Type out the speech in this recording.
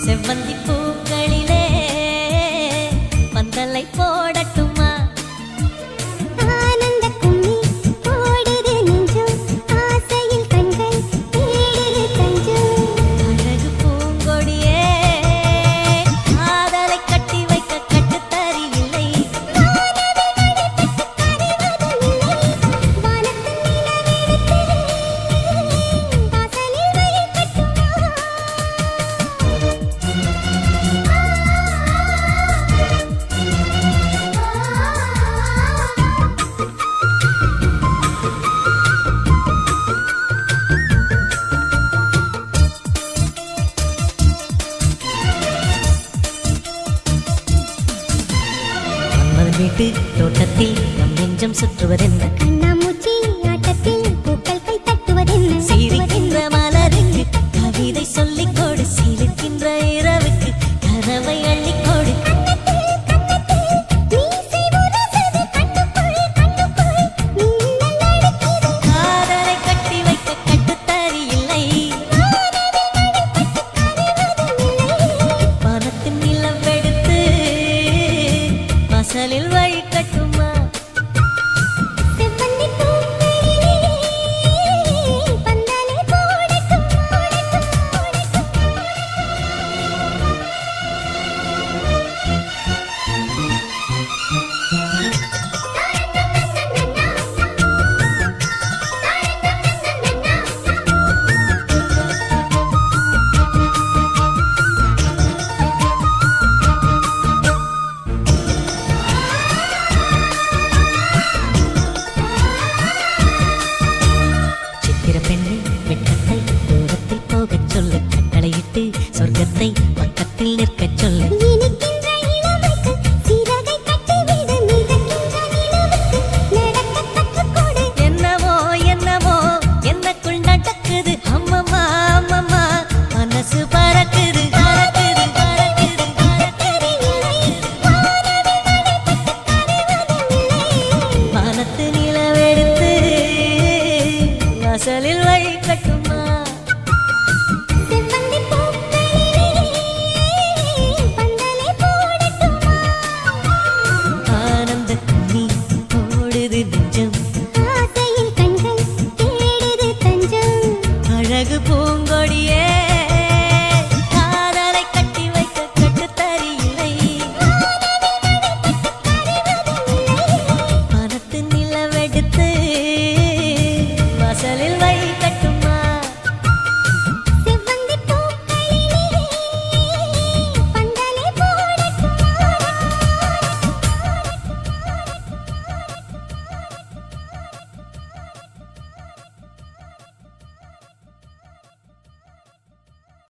செவ்வந்தி பூக்களிலே பந்தலை போடட்டுமா? ஆனந்த கும்மி போடுது நெஞ்சம், ஆசையில் கண்கள் தேடுது தஞ்சம். அழகு பூங்கொடியே காதலை கட்டி வைக்க கட்டுத்தறி இல்லை. வீட்டு தோட்டத்தில் நம் நெஞ்சம் சுற்றுவதென்ன? கண்ணாமூச்சி ஆட்டத்தில் பூக்கள் கை தட்டுவதென்ன? சிரிக்கின்ற மலருக்கு கவிதை சொல்லிக் கொடு, சிரிக்கின்ற இரவுக்கு கனவை அள்ளிக்கொடு. காதலை கட்டி வைக்க கட்டுத்தறி இல்லை. வானத்தின் நிலவெடுத்து வாசலில் வைக்கட்டுமா? செவ்வந்தி பூக்களிலே பந்தலை போடட்டும். சித்திர பெண்ணை வெட்கத்தை தூரத்தில் போகச் சொல்லு, கட்டளையிட்டு சொர்க்கத்தை பக்கத்தில் நிற்கச் சொல்லு. இனிக்கின்ற இளமைக்கு சிறகை கட்டிவிடு, மிதக்கின்ற நிலவுக்கு நடக்கக் கற்றுக்கொடு. என்னவோ என்னவோ என்னக்குள் நடக்குது, அம்மம்மா அம்மம்மா மனசு பறக்குது பறக்குது பறக்குது வானத்து நிலவெடுத்து வாசலில் வைக்கட்டுமா? செவ்வந்தி பூக்களிலே பந்தலை போடட்டுமா? ஆனந்த கும்மி போடுது நெஞ்சம், ஆசையில் கண்கள் தேடுது தஞ்சம். அழகு பூங்கொடியே